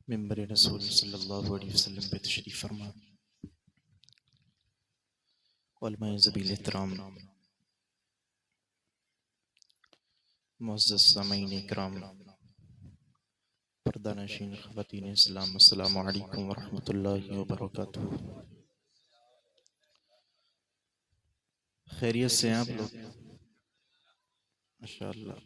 ممبر رسول صلی اللہ علیہ وسلم پہ تشریف فرما۔ علماء ذویل احترام، معزز سامعین اکرام، پردہ نشین خواتین اسلام، السلام علیکم ورحمۃ اللہ وبرکاتہ۔ خیریت سے ہیں آپ لوگ؟ ماشاءاللہ۔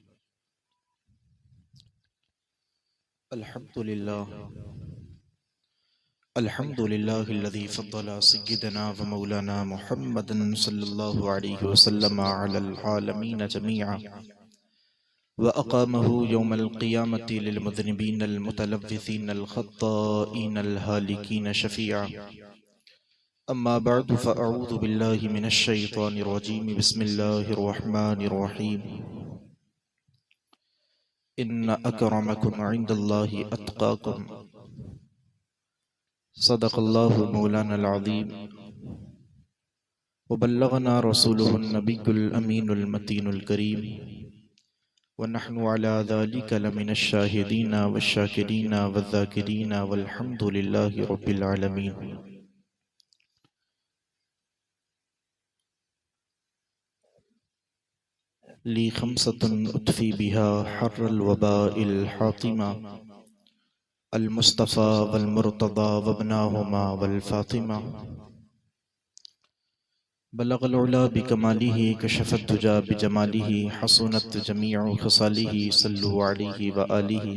الحمدللہ الذی فضل سیدنا و مولانا محمد صلی اللہ علیہ وسلم علی العالمین جميعا وأقامه يوم القيامة للمذنبين المتلوثين الخطائين الهالكين شفيعا، أما بعد فأعوذ بالله من الشيطان الرجيم، بسم الله الرحمن الرحيم، إن أكرمكم عند الله أتقاكم، صدق الله مولانا العظيم، وبلغنا رسوله النبي الأمين المتين الكريم، ونحن على ذلك لمن الشاهدين والشاكرين والذاكرين والحمد لله رب العالمين۔ لي خمسة أطفي بها حر الوباء الحاطمة، المصطفى والمرتضى وابناهما والفاطمة، بلغ العلا بكماله، كشف الدجى بجماله، حسنت جميع خصاله، صلوا عليه وآله۔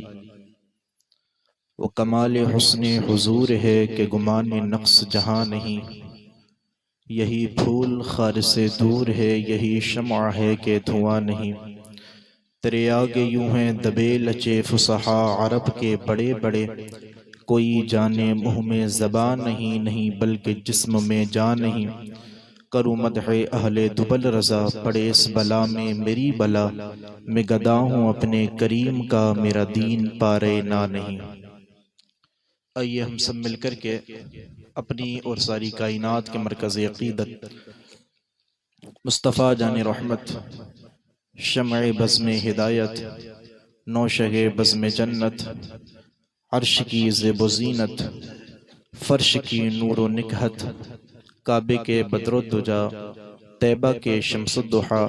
وکمال حسن حضور ہے کہ گمان نقص جہاں نہیں، یہی پھول خار سے دور ہے، یہی شمع ہے کہ دھواں نہیں۔ تیرے آگے یوں ہیں دبے لچے فصحا عرب کے بڑے بڑے، کوئی جانے منہ میں زبان نہیں، نہیں بلکہ جسم میں جان نہیں۔ کروں مدح اہل دبل رضا، پڑے اس بلا میں میری بلا، میں گدا ہوں اپنے کریم کا، میرا دین پارے نہ نہیں۔ آئیے ہم سب مل کر کے اپنی اور ساری کائنات کے مرکز عقیدت مصطفیٰ جان رحمت، شمع بزم ہدایت، نوشہ بزم جنت، عرش کی زیب و زینت، فرش کی نور و نکہت، کعبے کے بدر و دجا، طیبہ کے شمس الضحا،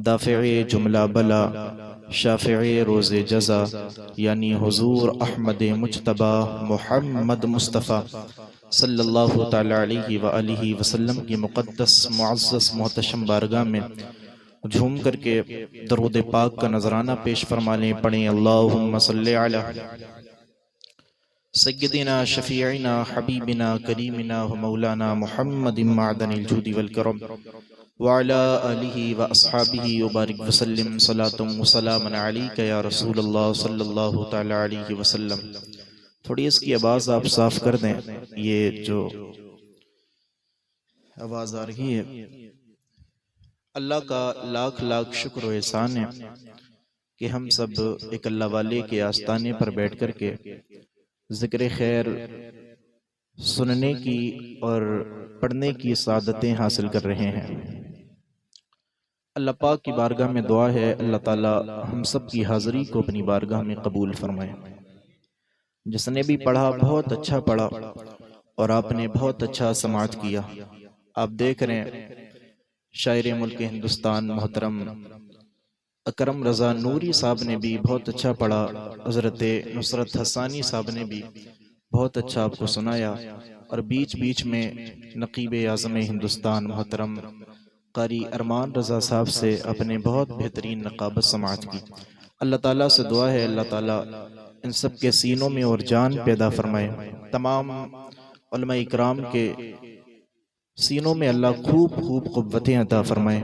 دافع جملہ بلا، شافع روز جزا، یعنی حضور احمد مجتبی محمد مصطفیٰ صلی اللہ تعالی علیہ وآلہ وسلم کی مقدس معزز محتشم بارگاہ میں جھوم کر کے درود پاک کا نذرانہ پیش فرما لیں۔ پڑھیں اللہم صلی علی سیدنا شفیعنا حبیبنا کریمنا و مولانا محمد معدن الجود والکرم وعلا آلہ و اصحابہ وبارک وسلم، صلاة و سلام علیکہ یا رسول اللہ صلی اللہ تعالی علیہ وسلم۔ تھوڑی اس کی آواز آپ صاف کر دیں، یہ جو آواز آ رہی ہے۔ اللہ کا لاکھ لاکھ شکر و احسان ہے کہ ہم سب ایک اللہ والے کے آستانے پر بیٹھ کر کے ذکر خیر سننے کی اور پڑھنے کی سعادتیں حاصل کر رہے ہیں۔ اللہ پاک کی بارگاہ میں دعا ہے اللہ تعالی ہم سب کی حاضری کو اپنی بارگاہ میں قبول فرمائے۔ جس نے بھی پڑھا بہت اچھا پڑھا، اور آپ نے بہت اچھا سماعت کیا۔ آپ دیکھ رہے ہیں شاعر ملک ہندوستان محترم اکرم رضا نوری صاحب نے بھی بہت اچھا پڑھا، حضرت نصرت حسانی صاحب نے بھی بہت اچھا آپ کو سنایا، اور بیچ بیچ میں نقیب اعظم ہندوستان محترم قاری ارمان رضا صاحب سے اپنے بہت بہترین نقابت سماعت کی۔ اللہ تعالیٰ سے دعا ہے اللہ تعالیٰ ان سب کے سینوں میں اور جان پیدا فرمائے، تمام علماء اکرام کے سینوں میں اللہ خوب خوب قوتیں عطا فرمائے۔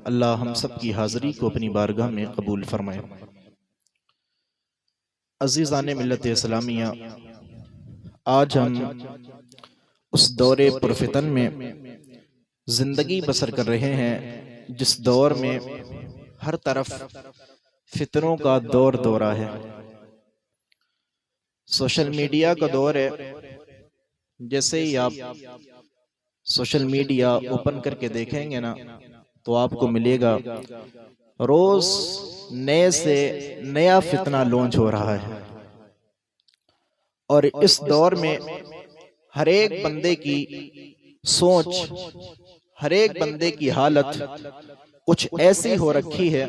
اللہ ہم سب کی حاضری کو اپنی بارگاہ میں قبول فرمائے۔ عزیزان ملت اسلامیہ، آج ہم اس دور پرفتن میں زندگی بسر کر رہے ہیں جس دور میں ہر طرف فتنوں کا دور دورہ ہے۔ سوشل میڈیا کا دور ہے۔ جیسے ہی آپ سوشل میڈیا اوپن کر کے دیکھیں گے نا تو آپ کو ملے گا روز نئے سے نیا فتنہ لانچ ہو رہا ہے۔ اور اس دور میں ہر ایک بندے کی سوچ، ہر ایک بندے کی حالت کچھ ایسی ہو رکھی ہے،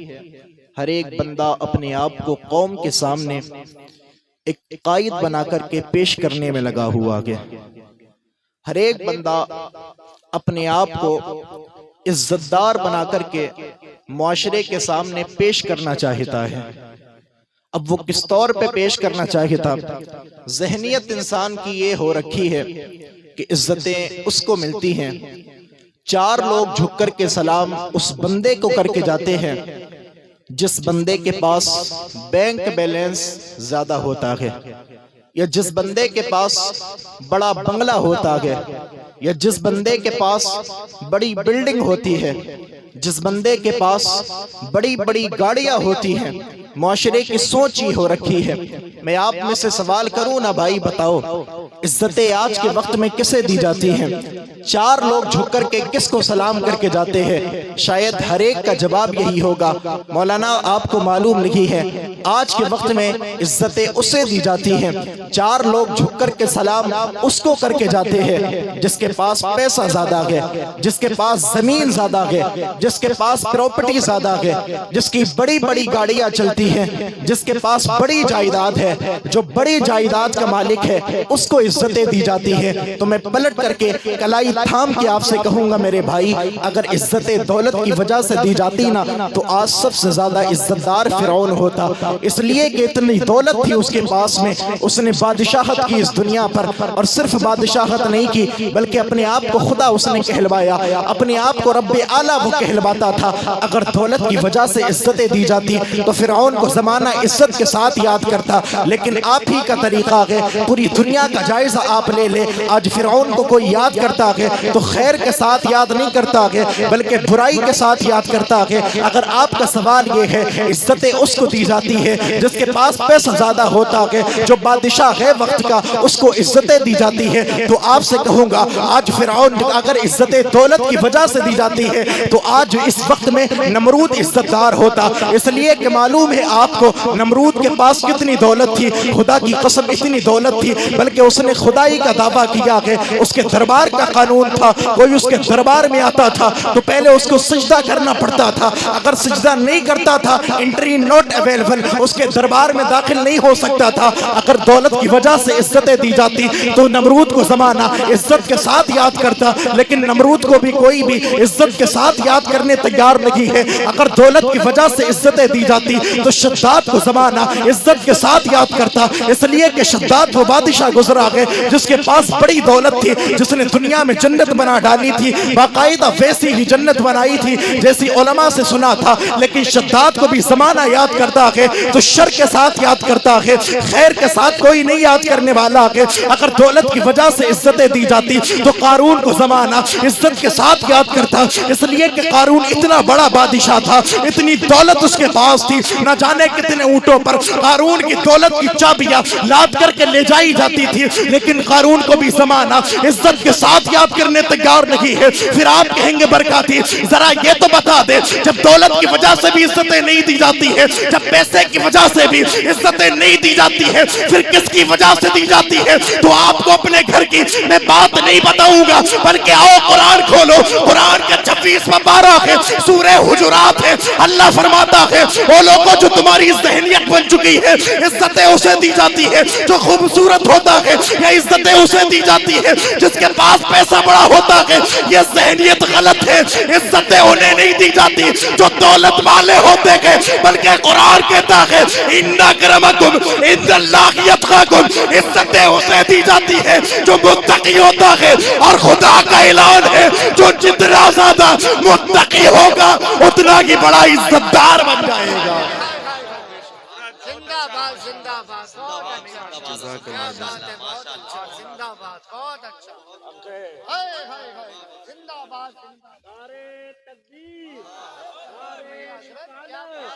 ہر ایک بندہ اپنے آپ کو قوم کے سامنے ایک قائد بنا کر کے پیش کرنے میں لگا ہوا ہے۔ ہر ایک بندہ اپنے آپ کو عزت دار بنا کر کے معاشرے کے سامنے پیش کرنا چاہتا ہے۔ اب وہ کس طور پہ پیش کرنا چاہتا؟ ذہنیت انسان کی یہ ہو رکھی ہے کہ عزتیں اس کو ملتی ہیں، چار لوگ جھک کر کے سلام اس بندے کو کر کے جاتے ہیں جس بندے کے پاس بینک بیلنس زیادہ ہوتا ہے، یا جس بندے کے پاس بڑا بنگلہ ہوتا ہے، یا جس بندے کے پاس بڑی بلڈنگ ہوتی ہے، جس بندے کے پاس بڑی بڑی گاڑیاں ہوتی ہیں۔ معاشرے کی سوچ ہی ہو رکھی ہے۔ میں آپ میں سے سوال کروں نا بھائی، بتاؤ عزتیں آج کے وقت میں کسے دی جاتی ہیں؟ چار لوگ جھک کر کے کس کو سلام کر کے جاتے ہیں؟ شاید ہر ایک کا جواب یہی ہوگا، مولانا آپ کو معلوم نہیں ہے آج کے وقت میں عزتیں اسے دی جاتی ہیں، چار لوگ جھک کر کے سلام اس کو کر کے جاتے ہیں جس کے پاس پیسہ زیادہ ہے، جس کے پاس زمین زیادہ ہے، جس کے پاس پراپرٹی زیادہ ہے، جس کی بڑی بڑی گاڑیاں چلتی ہیں، جس کے پاس بڑی جائیداد ہے، جو بڑی جائیداد کا مالک ہے، اس کو عزتیں دی جاتی ہیں۔ تو میں پلٹ کر کے کلائی تھام کے آپ سے کہوں گا میرے بھائی، اگر عزتیں دولت کی وجہ سے دی جاتی نا تو آج سب سے زیادہ عزت دار فرعون ہوتا، اس لیے کہ اتنی دولت تھی اس کے پاس میں، اس نے بادشاہت کی اس دنیا پر، اور صرف بادشاہت نہیں کی بلکہ اپنے آپ کو خدا اس نے کہلوایا، اپنے آپ کو رب اعلیٰ وہ کہلواتا تھا۔ اگر دولت کی وجہ سے عزتیں دی جاتی تو فرعون کو زمانہ عزت کے ساتھ یاد کرتا، لیکن آپ ہی کا طریقہ ہے، پوری دنیا کا جائزہ آپ لے لے، آج فرعون کو کوئی یاد کرتا ہے تو خیر کے ساتھ یاد نہیں کرتا ہے بلکہ برائی کے ساتھ یاد کرتا ہے۔ اگر آپ کا سوال یہ ہے عزتیں اس کو دی جاتی ہے جس کے پاس پیسہ زیادہ ہوتا ہے، جو بادشاہ ہے وقت کا، اس کو عزتیں دی جاتی ہے، تو آپ سے کہوں گا آج فرعون اگر عزتیں دولت کی وجہ سے دی جاتی ہے تو آج اس وقت میں نمرود عزت دار ہوتا، اس لیے کہ معلوم ہے آپ کو نمرود کے پاس کتنی دولت تھی، خدا کی قسم اتنی دولت تھی بلکہ اس نے خدائی کا دعویٰ کیا کہ اس کے دربار کا قانون تھا، کوئی اس کے دربار میں آتا تھا تو پہلے اس کو سجدہ کرنا پڑتا تھا، اگر سجدہ نہیں کرتا تھا انٹری نوٹ اویلیبل، اس کے دربار میں داخل نہیں ہو سکتا تھا۔ اگر دولت کی وجہ سے عزتیں دی جاتی تو نمرود کو زمانہ عزت کے ساتھ یاد کرتا، لیکن نمرود کو بھی کوئی بھی عزت کے ساتھ یاد کرنے تیار نہیں ہے۔ اگر دولت کی وجہ سے عزتیں دی جاتی تو شداد کو زمانہ عزت کے ساتھ یاد کرتا، اس لیے کہ شداد وہ بادشاہ گزرا ہے جس کے پاس بڑی دولت تھی، جس نے دنیا میں جنت بنا ڈالی تھی، باقاعدہ ویسی ہی جنت بنائی تھی جیسی علماء سے سنا تھا، لیکن شداد کو بھی زمانہ یاد کرتا ہے تو شر کے ساتھ یاد کرتا ہے، خیر کے ساتھ کوئی نہیں یاد کرنے والا ہے۔ اگر دولت کی وجہ سے عزتیں دی جاتی تو قارون کو زمانہ عزت کے ساتھ یاد کرتا، اس لیے کہ قارون اتنا بڑا بادشاہ تھا، اتنی دولت اس کے پاس تھی، نہ جانے کتنے اونٹوں پر قارون کی دولت کی چابیاں لاد کر کے لے جائی جاتی تھی، لیکن قارون کو بھی زمانہ عزت کے ساتھ یاد کرنے تیار نہیں ہے۔ پھر آپ کہیں گے برکاتی ذرا یہ تو بتا دے، جب دولت کی وجہ سے بھی عزتیں نہیں دی جاتی ہے، جب پیسے کی وجہ سے بھی عزتیں نہیں دی جاتی ہے، پھر کس کی وجہ سے دی جاتی ہے؟ تو آپ کو اپنے گھر کی میں بات نہیں بتاؤں گا بلکہ آؤ قرآن کھولو، قرآن کا 26واں پارہ ہے، سورہ حجرات ہے، اللہ فرماتا ہے وہ لوگوں جو تمہاری ذہنیت بن چکی ہے، عزتیں اسے دی جاتی ہے جو خوبصورت ہوتا ہے، یا عزتیں اسے دی جاتی ہے جس کے پاس پیسہ بڑا ہوتا ہے، یہ ذہنیت غلط ہے۔ عزتیں انہیں نہیں دی جاتی جو دولت والے ہوتے ہیں، بلکہ قرآن کہتا ہے ان اکرمکم عند اللہ یتقاکم، عزتیں اسے دی جاتی ہے جو متقی ہوتا ہے، اور خدا کا اعلان ہے جو جتنا زیادہ متقی ہوگا اتنا ہی بڑا عزت دار بن جائے گا۔ زندہ باد، زندہ باد، بہت اچھا، کیا بات ہے، بہت اچھا، زندہ باد، بہت اچھا، ہائے ہائے ہائے، زندہ باد، زندہ باد، نعرے تکبیر، نعرے حضرت کیا رسالت،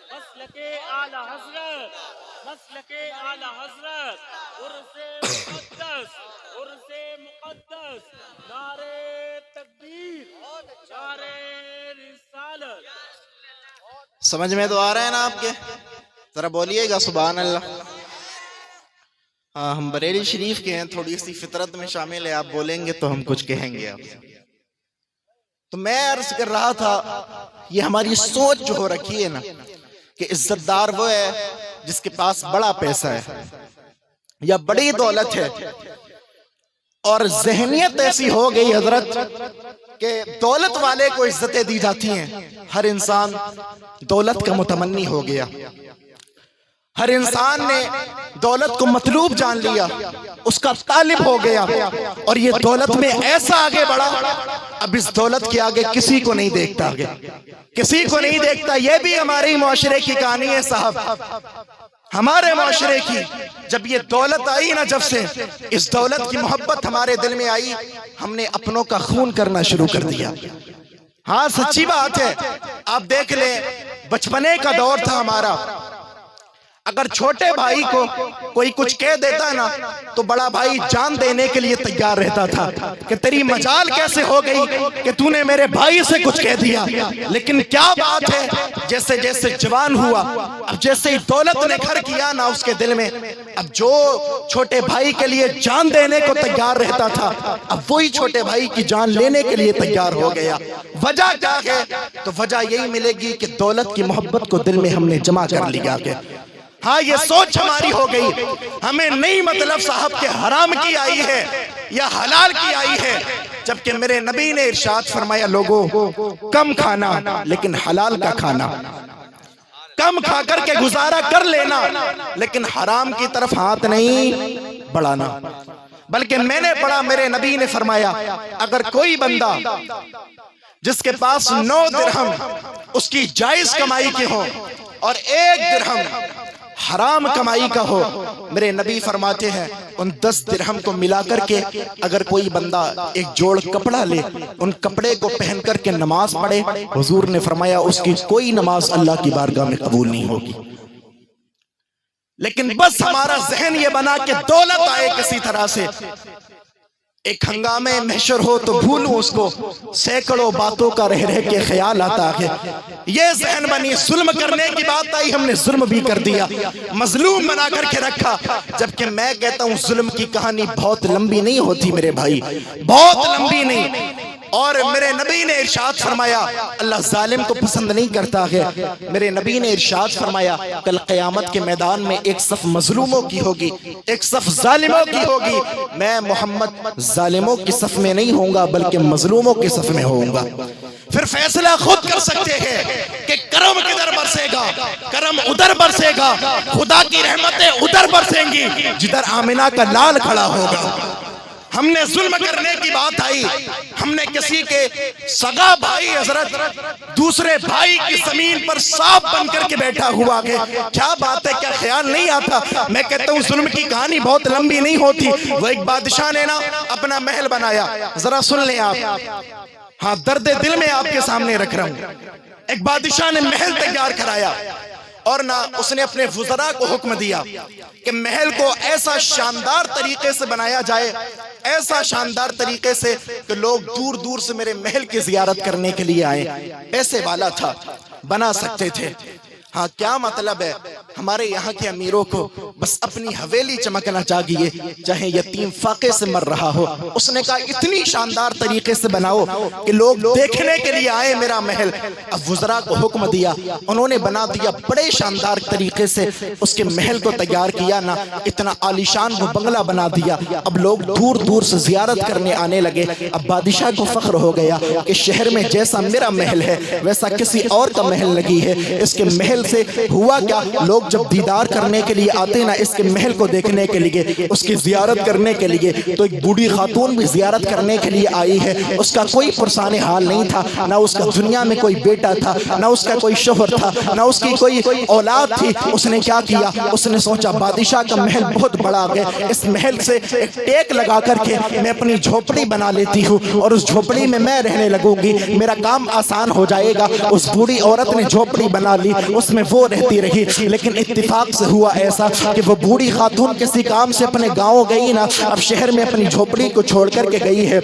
مسلک اعلی حضرت، مسلک اعلی حضرت، عرص مقدس، عرص مقدس، نعرے تکبیر، نعرے رسالت۔ سمجھ میں تو آ رہا ہے نا آپ کے؟ ذرا بولیے گا سبحان اللہ۔ ہاں ہم بریلی شریف کے ہیں، تھوڑی سی فطرت میں شامل ہے، آپ بولیں گے تو ہم کچھ کہیں گے آپ سے۔ تو میں عرض کر رہا تھا یہ ہماری سوچ جو ہو رکھی ہے نا کہ عزت دار وہ ہے جس کے پاس بڑا پیسہ ہے یا بڑی دولت ہے، اور ذہنیت ایسی ہو گئی حضرت کہ دولت والے کو عزتیں دی جاتی ہیں، ہر انسان دولت کا متمنی ہو گیا، ہر انسان نے دولت کو مطلوب جان لیا، اس کا طالب ہو گیا، اور یہ دولت میں ایسا آگے بڑھا اب اس دولت کے آگے کسی کو نہیں دیکھتا، آگے کسی کو نہیں دیکھتا۔ یہ بھی ہمارے معاشرے کی کہانی ہے صاحب، ہمارے معاشرے کی۔ جب یہ دولت آئی نا، جب سے اس دولت کی محبت ہمارے دل میں آئی، ہم نے اپنوں کا خون کرنا شروع کر دیا۔ ہاں سچی بات ہے، آپ دیکھ لیں بچپنے کا دور تھا ہمارا، اگر چھوٹے بھائی کو کوئی کچھ کہہ دیتا نا تو بڑا بھائی جان دینے کے لیے تیار رہتا تھا کہ تیری مجال کیسے ہو گئی کہ تو نے میرے بھائی سے کچھ کہہ دیا۔ لیکن کیا بات ہے، جیسے جیسے جوان ہوا، اب جیسے ہی دولت نے گھر کیا نا اس کے دل میں، اب جو چھوٹے بھائی کے لیے جان دینے کو تیار رہتا تھا اب وہی چھوٹے بھائی کی جان لینے کے لیے تیار ہو گیا۔ وجہ کیا ہے؟ تو وجہ یہی ملے گی کہ دولت کی محبت کو دل میں ہم نے جمع کر لیا کہ ہاں یہ سوچ ہماری ہو گئی، ہمیں نہیں مطلب صاحب کہ حرام کی آئی ہے یا حلال کی آئی ہے، جبکہ میرے نبی نے ارشاد فرمایا لوگوں کم کھانا لیکن حلال کا کھانا، کم کھا کر کے گزارا کر لینا لیکن حرام کی طرف ہاتھ نہیں بڑھانا۔ بلکہ میں نے پڑھا میرے نبی نے فرمایا اگر کوئی بندہ جس کے پاس 9 درہم اس کی جائز کمائی کے ہوں اور 1 درہم حرام کمائی کا ہو، میرے نبی فرماتے ہیں ان 10 درہم کو ملا کر کے اگر کوئی بندہ ایک جوڑ کپڑا لے، ان کپڑے کو پہن کر کے نماز پڑھے، حضور نے فرمایا اس کی کوئی نماز اللہ کی بارگاہ میں قبول نہیں ہوگی۔ لیکن بس ہمارا ذہن یہ بنا کہ دولت آئے کسی طرح سے، ایک ہنگامے محشر ہو تو بھولوں اس کو، سینکڑوں باتوں کا رہ رہ کے خیال آتا ہے۔ یہ ذہن بنی، ظلم کرنے کی بات آئی ہم نے ظلم بھی کر دیا، مظلوم بنا کر کے رکھا۔ جبکہ میں کہتا ہوں ظلم کی کہانی بہت لمبی نہیں ہوتی میرے بھائی، بہت لمبی نہیں۔ اور میرے نبی نے ارشاد فرمایا اللہ ظالم کو پسند نہیں کرتا ہے۔ میرے نبی نے ارشاد فرمایا کل قیامت کے میدان میں ایک صف مظلوموں کی ہوگی، ایک صف ظالموں کی ہوگی، میں محمد ظالموں کی صف میں نہیں ہوں گا بلکہ مظلوموں کی صف میں ہوں گا۔ پھر فیصلہ خود کر سکتے ہیں کہ کرم کدھر برسے گا، کرم ادھر برسے گا، خدا کی رحمتیں ادھر برسیں گی جدھر آمنہ کا لال کھڑا ہوگا۔ ہم نے ظلم کرنے کی بات آئی، ہم نے کسی کے سگا بھائی حضرت دوسرے بھائی کی زمین پر سانپ بن کر کے بیٹھا ہوا ہے، کیا بات ہے، کیا خیال نہیں آتا؟ میں کہتا ہوں ظلم کی کہانی بہت لمبی نہیں ہوتی۔ وہ ایک بادشاہ نے نا اپنا محل بنایا، ذرا سن لیں آپ، ہاں درد دل میں آپ کے سامنے رکھ رہا ہوں۔ ایک بادشاہ نے محل تیار کرایا اور نہ اس نے اپنے وزراء کو حکم دیا کہ محل کو ایسا شاندار طریقے سے بنایا جائے، ایسا شاندار طریقے سے کہ لوگ دور دور سے میرے محل کی زیارت کرنے کے لیے آئیں۔ پیسے والا تھا، بنا سکتے تھے۔ ہاں کیا مطلب ہے، ہمارے یہاں کے امیروں کو بس اپنی حویلی چمکنا چاہیے، چاہے یتیم فاقے سے مر رہا ہو۔ اس نے کہا اتنی شاندار طریقے سے بناؤ کہ لوگ دیکھنے کے لیے آئے میرا محل۔ اب وزراء کو حکم دیا، انہوں نے بنا دیا بڑے شاندار طریقے سے، اس کے محل کو تیار کیا نا، اتنا عالیشان وہ بنگلہ بنا دیا۔ اب لوگ دور دور سے زیارت کرنے آنے لگے۔ اب بادشاہ کو فخر ہو گیا کہ شہر میں جیسا میرا محل ہے ویسا کسی اور کا محل نہیں ہے۔ اس کے محل سے ہوا کیا، لوگ جب دیدار کرنے کے لیے آتے نا اس کے محل کو دیکھنے کے لیے، اس کی زیارت کرنے کے لیے، تو ایک بوڑھی خاتون بھی زیارت کرنے کے لیے آئی ہے۔ اس کا کوئی پرسان حال نہیں تھا، نہ اس کا دنیا میں کوئی بیٹا تھا، نہ اس کا کوئی شوہر تھا، نہ اس کی کوئی اولاد تھی۔ اس نے کیا کیا، اس نے سوچا بادشاہ کا محل بہت بڑا ہے، اس محل سے ایک ٹیک لگا کر کے میں اپنی جھوپڑی بنا لیتی ہوں اور اس جھوپڑی میں رہنے لگوں گی، میرا کام آسان ہو جائے گا۔ اس بوڑھی عورت نے جھوپڑی بنا لی، اس میں وہ رہتی رہی، لیکن لیکن اتفاق سے ہوا ایسا کہ وہ بوڑھی خاتون کسی کام سے اپنے گاؤں گئی نا، اب شہر میں اپنی جھوپڑی کو چھوڑ کر کے گئی ہے،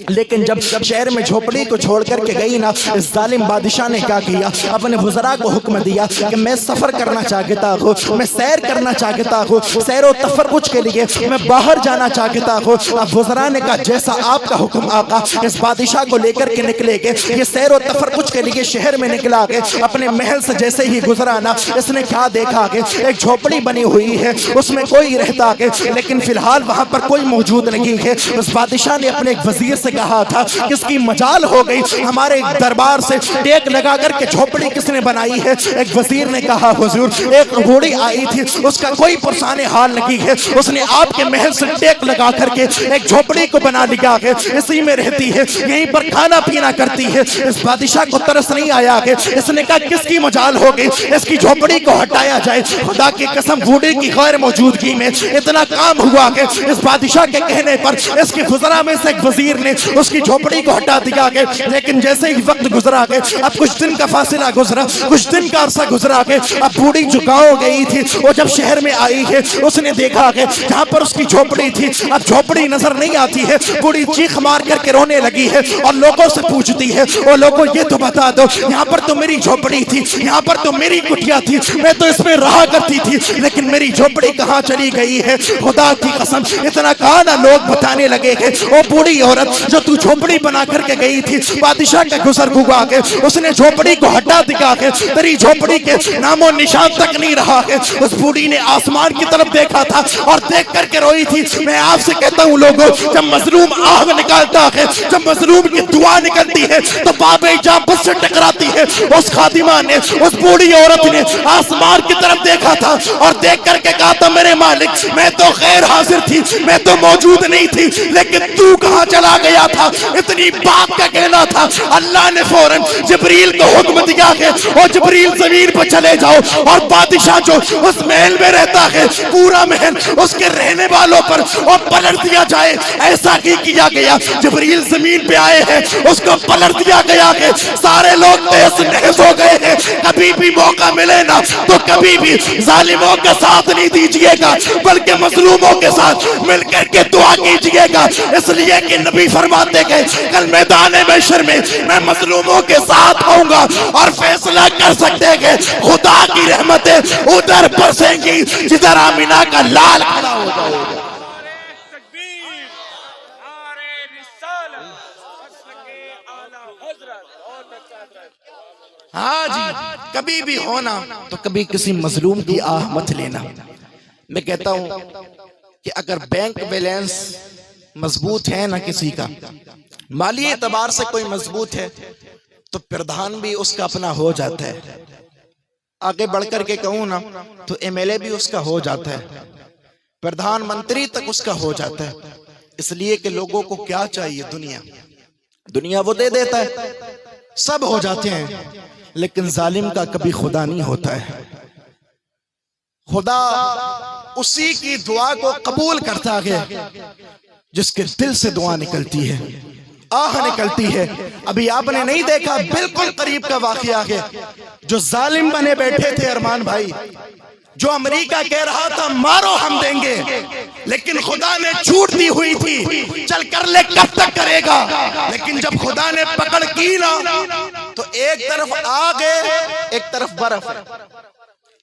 لیکن جب شہر میں جھوپڑی کو چھوڑ کر کے گئی نا، اس ظالم بادشاہ نے کیا کیا، اپنے وزراء کو حکم دیا کہ میں سفر کرنا چاہتا ہوں، میں سیر کرنا چاہتا ہوں، سیر و تفرج کے لیے میں باہر جانا چاہتا ہوں۔ اب وزراء نے کہا جیسا آپ کا حکم آقا، اس بادشاہ کو لے کر کے نکلے گے، یہ سیر و تفرج کے لیے شہر میں نکلا گے، اپنے محل سے جیسے ہی گزرا نا، اس نے کیا دیکھا کہ ایک جھوپڑی بنی ہوئی ہے، اس میں کوئی رہتا ہے، لیکن فی الحال وہاں پر کوئی موجود نہیں ہے۔ اس بادشاہ نے اپنے ایک وزیر سے کہا تھا کس کی مجال ہو گئی ہمارے دربار سے ٹیک لگا کر کے جھوپڑی کس نے بنائی ہے؟ ایک وزیر نے کہا حضور ایک بوڑھی آئی تھی، اس کا کوئی پرسان حال نہیں ہے، اس نے آپ کے محل سے ٹیک لگا کر کے ایک جھوپڑی کو بنا لیا ہے، اسی میں رہتی ہے، یہیں پر کھانا پینا کرتی ہے۔ اس بادشاہ کو ترس نہیں آیا کہ اس نے کہا کس کی مجال ہو گئی اس کی جھوپڑی کو ہٹایا جائے۔ خدا کی قسم بوڑھی کی غیر موجودگی میں اتنا کام ہوا کہ اس بادشاہ کے کہنے پر اس کے وزراء میں سے ایک وزیر نے اس کی جھوپڑی کو ہٹا دیا کہ لیکن جیسے ہی وقت گزرا کہ اب کچھ دن کا فاصلہ گزرا، کچھ دن کا عرصہ گزرا کہ اب بوڑھی جو گاؤں گئی تھی وہ جب شہر میں آئی ہے، اس نے دیکھا کہ جہاں پر اس کی جھوپڑی تھی اب جھوپڑی نظر نہیں آتی ہے، بوڑھی چیخ مار کر کے رونے لگی ہے اور لوگوں سے پوچھتی ہے او لوگوں یہ تو بتا دو یہاں پر تو میری جھوپڑی تھی، یہاں پر تو میری کٹیا تھی، میں تو اس میں رہا کرتی تھی، لیکن میری جھوپڑی کہاں چلی گئی ہے؟ خدا کی قسم اتنا کہا نا لوگ بتانے لگے کہ او بوڑھی عورت جو تو جھوپڑی بنا کر کے گئی تھی، بادشاہ کا گزر ہوا کہ اس نے جھوپڑی کو ہٹا دیا کہ تیری جھوپڑی کے نام و نشان تک نہیں رہا ہے۔ اس بوڑھی نے آسمان کی طرف دیکھا تھا اور دیکھ کر کے روئی تھی۔ میں آپ سے کہتا ہوں لوگوں جب مظلوم آہ نکالتا ہے، جب مظلوم کی دعا نکلتی ہے تو باب اجابت سے ٹکراتی ہے۔ اس خادمہ نے اس بوڑھی عورت نے آسمان کی طرف دیکھا تھا اور دیکھ کر کے کہا تھا میرے مالک میں تو غیر حاضر تھی، میں تو موجود نہیں تھی، لیکن تو کہاں چلا گیا تھا؟ اتنی بات کا کہنا تھا۔ اللہ نے فوراً جبریل کو حکم دیا کہ اور جبریل زمین پر چلے جاؤ اور بادشاہ جو اس محل میں رہتا ہے پورا محل اس کے رہنے والوں پر اور پلٹ دیا جائے۔ ایسا ہی کیا گیا، جبریل زمین پہ آئے ہیں، اس کو پلٹ دیا گیا کہ سارے لوگ تیز نحس ہو گئے ہیں۔ کبھی بھی موقع ملے نا تو کبھی بھی ظالموں کے ساتھ نہیں دیجئے گا بلکہ مظلوموں کے ساتھ مل کر کے دعا کیجئے گا، اس لیے کہ نبی فرماتے گئے کل میدان محشر میں میں مظلوموں کے ساتھ آؤں گا اور فیصلہ کر سکتے ہیں خدا کی رحمتیں ادھر برسیں گی جدھر آمینہ کا لال کھڑا ہو جائے گا۔ ہاں جی کبھی بھی ہونا تو کبھی کسی مظلوم کی آہ مت لینا۔ میں کہتا ہوں کہ اگر بینک بیلنس مضبوط ہے نہ کسی کا، مالی اعتبار سے کوئی مضبوط ہے تو پردھان بھی اس کا اپنا ہو جاتا ہے، آگے بڑھ کر کے کہوں نا تو ایم ایل اے بھی اس کا ہو جاتا ہے، پردھان منتری تک اس کا ہو جاتا ہے۔ اس لیے کہ لوگوں کو کیا چاہیے؟ دنیا وہ دے دیتا ہے، سب ہو جاتے ہیں، لیکن ظالم کا کبھی خدا نہیں ہوتا ہے۔ خدا اسی کی دعا کو قبول کرتا ہے جس کے دل سے دعا نکلتی ہے، آہ نکلتی ہے۔ ابھی آپ نے نہیں دیکھا بالکل قریب کا واقعہ ہے، جو ظالم بنے بیٹھے تھے ارمان بھائی، جو امریکہ کہہ رہا تھا مارو ہم دیں گے، لیکن خدا نے چھوٹ دی ہوئی تھی چل کر لے کب تک کرے گا، لیکن جب خدا نے پکڑ کی نا تو ایک طرف آگ ہے ایک طرف برف ہے،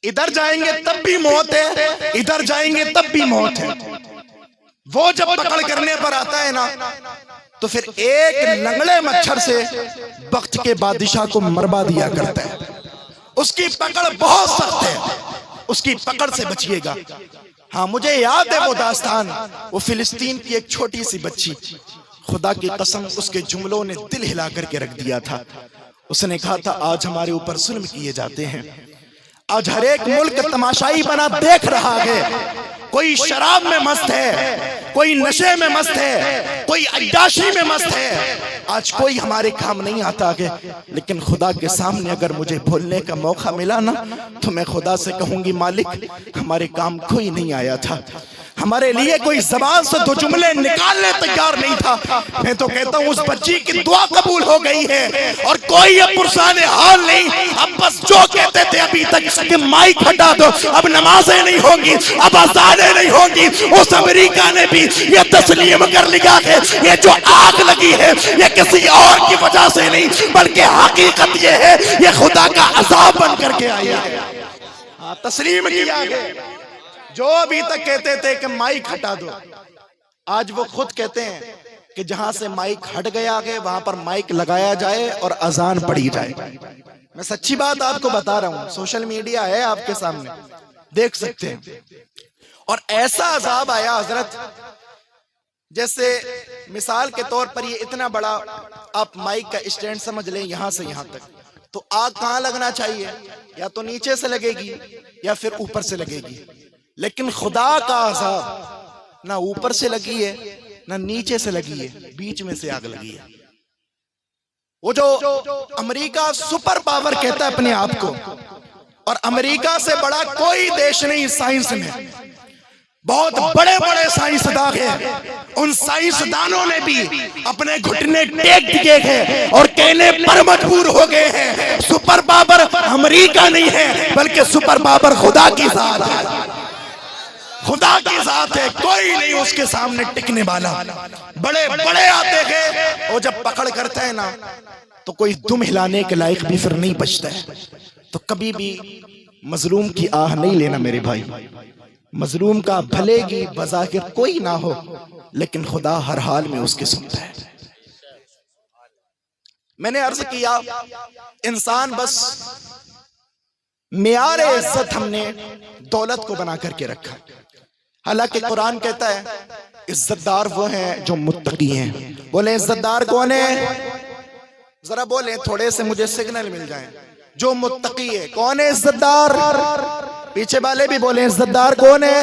ادھر جائیں گے تب بھی موت ہے، ادھر جائیں گے تب بھی موت ہے۔ وہ جب پکڑ کرنے پر آتا ہے نا تو پھر ایک لنگڑے مچھر سے وقت کے بادشاہ کو مروا دیا کرتا ہے۔ اس کی پکڑ بہت سخت ہے، اس کی پکڑ سے بچیے گا۔ ہاں مجھے یاد ہے وہ داستان، وہ فلسطین کی ایک چھوٹی سی بچی، خدا کی قسم اس کے جملوں نے دل ہلا کر کے رکھ دیا تھا۔ اس نے کہا تھا آج ہمارے اوپر ظلم کیے جاتے ہیں، آج ہر ایک ملک تماشائی بنا دیکھ رہا ہے، کوئی شراب میں مست ہے، کوئی نشے میں مست ہے، کوئی عیاشی میں مست ہے، آج کوئی ہمارے کام نہیں آتا ہے، لیکن خدا کے سامنے اگر مجھے بولنے کا موقع ملا نا تو میں خدا سے کہوں گی مالک ہمارے کام کوئی نہیں آیا تھا، ہمارے لیے کوئی زبان سے دو جملے نکالنے تیار نہیں تھا. میں تو کہتا ہوں اس بچی کی دعا قبول ہو گئی ہے اور کوئی اب پرسان حال نہیں. اب بس جو کہتے تھے ابھی تک کہ مائک ہٹا دو, اب نمازیں نہیں ہوں گی, اب اذانیں نہیں ہوں گی. اس امریکہ نے بھی یہ تسلیم کر لیا ہے یہ جو آگ لگی ہے یہ کسی اور کی وجہ سے نہیں بلکہ حقیقت یہ ہے یہ خدا کا عذاب بن کر کے آئی ہے. تسلیم کیا گیا. جو ابھی تک کہتے تھے کہ مائک ہٹا دو, آج وہ خود کہتے ہیں کہ جہاں سے مائک ہٹ گیا ہے وہاں پر مائک لگایا جائے اور اذان پڑھی جائے. میں سچی بات آپ کو بتا رہا ہوں, سوشل میڈیا ہے آپ کے سامنے, دیکھ سکتے ہیں. اور ایسا عذاب آیا حضرت, جیسے مثال کے طور پر یہ اتنا بڑا آپ مائک کا اسٹینڈ سمجھ لیں, یہاں سے یہاں تک, تو آگ کہاں لگنا چاہیے؟ یا تو نیچے سے لگے گی یا پھر اوپر سے لگے گی. لیکن خدا کا عذاب نہ اوپر سے لگی ہے نہ نیچے سے لگی ہے, بیچ میں سے آگ لگی ہے. وہ جو امریکہ سپر پاور کہتا ہے اپنے آپ کو, اور امریکہ سے بڑا کوئی دیش نہیں سائنس میں, بہت بڑے بڑے سائنسداں ہیں. ان سائنسدانوں نے بھی اپنے گھٹنے ٹیک دیے ہیں اور کہنے پر مجبور ہو گئے ہیں سپر پاور امریکہ نہیں ہے بلکہ سپر پاور خدا کی ذات ہے. خدا کی ذات ہے, کوئی نہیں اس کے سامنے ٹکنے والا. بڑے بڑے آتے ہیں اور جب پکڑ کرتے ہیں نا تو کوئی دم ہلانے کے لائق بھی پھر نہیں بچتا ہے. تو کبھی بھی مظلوم کی آہ نہیں لینا میرے بھائی. مظلوم کا بھلے گی بظاہر کوئی نہ ہو لیکن خدا ہر حال میں اس کے سنتا ہے. میں نے عرض کیا انسان بس معیار عزت ہم نے دولت کو بنا کر کے رکھا, حالانکہ قرآن کہتا ہے عزت دار وہ ہیں جو متقی ہیں. بولیں عزت دار کون ہے؟ ذرا بولیں, تھوڑے سے مجھے سگنل مل جائیں. جو متقی ہے. کون ہے عزت دار؟ پیچھے والے بھی بولیں عزت دار کون ہے؟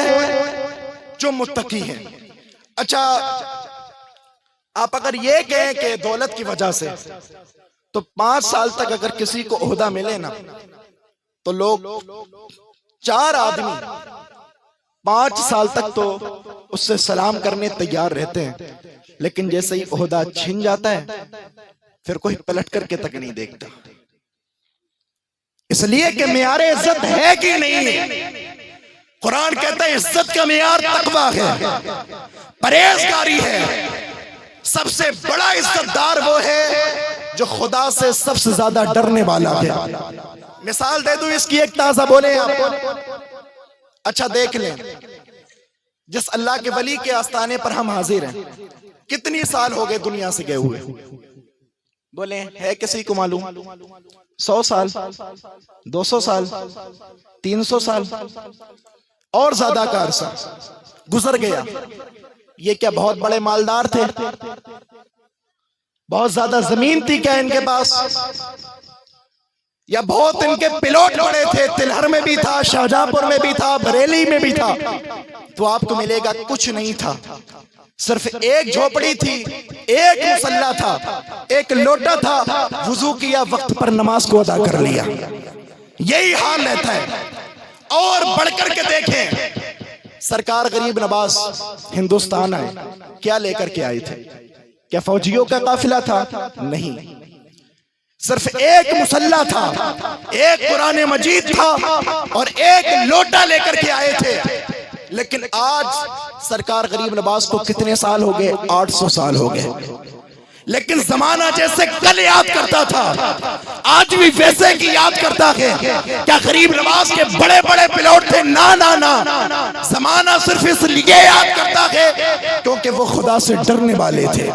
جو متقی ہے. اچھا آپ اگر یہ کہیں کہ دولت کی وجہ سے, تو 5 سال تک اگر کسی کو عہدہ ملے نا تو لوگ 4 آدمی 5 سال تک تو اس سے سلام کرنے تیار رہتے ہیں, لیکن جیسے ہی عہدہ چھن جاتا ہے پھر کوئی پلٹ کر کے تک نہیں دیکھتا. اس لیے کہ معیار عزت ہے کہ نہیں ہے. قرآن کہتا ہے عزت کا معیار تقویٰ ہے, پرہیزگاری ہے. سب سے بڑا عزت دار وہ ہے جو خدا سے سب سے زیادہ ڈرنے والا ہے. مثال دے دوں اس کی ایک تازہ, بولیں آپ. اچھا دیکھ لیں, جس اللہ کے ولی کے آستانے پر ہم حاضر ہیں کتنی سال ہو گئے دنیا سے گئے ہوئے؟ بولیں ہے کسی کو معلوم؟ 100 سال, 200 سال, 300 سال اور زیادہ کا عرصہ گزر گیا. یہ کیا بہت بڑے مالدار تھے؟ بہت زیادہ زمین تھی کیا ان کے پاس؟ یا بہت ان کے پلاٹ بڑے تھے؟ تلہر میں بھی تھا, شاہجہاں پور میں بھی تھا, بریلی میں بھی تھا. تو آپ کو ملے گا کچھ نہیں تھا. صرف ایک جھوپڑی تھی, ایک مصلی تھا, ایک لوٹا تھا, وضو کیا, وقت پر نماز کو ادا کر لیا. یہی حال رہتا ہے. اور بڑھ کر کے دیکھیں, سرکار غریب نواز ہندوستان آئے, کیا لے کر کے آئے تھے؟ کیا فوجیوں کا قافلہ تھا؟ نہیں, صرف ایک مصلی تھا, ایک قرآن مجید تھا اور ایک لوٹا لے کر کے آئے تھے. لیکن آج سرکار غریب نواز کو کتنے سال ہو گئے؟ 800 سال ہو گئے. لیکن زمانہ جیسے کل یاد کرتا تھا آج بھی ویسے کی یاد کرتا ہے. کیا غریب نواز کے بڑے بڑے پلاٹ تھے؟ نا. زمانہ صرف اس لیے یاد کرتا ہے کیونکہ وہ خدا سے ڈرنے والے تھے,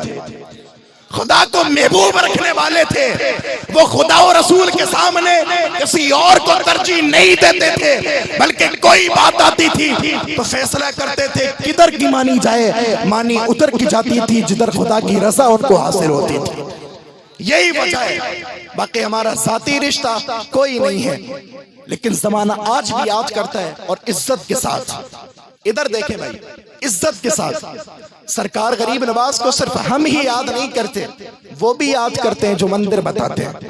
خدا کو محبوب رکھنے والے تھے. وہ خدا و رسول کے سامنے کسی اور کو ترجیح نہیں دیتے تھے, بلکہ کوئی بات آتی تھی تو فیصلہ کرتے تھے کدھر کی مانی جائے. مانی ادھر کی جاتی تھی جدھر خدا کی رضا ان کو حاصل ہوتی تھی. یہی وجہ ہے. باقی ہمارا ذاتی رشتہ کوئی نہیں ہے, لیکن زمانہ آج بھی یاد کرتا ہے, اور عزت کے ساتھ. ادھر دیکھیں بھائی, عزت کے ساتھ. سرکار غریب نواز کو صرف ہم ہی یاد نہیں کرتے, وہ بھی یاد کرتے ہیں جو مندر بتاتے ہیں.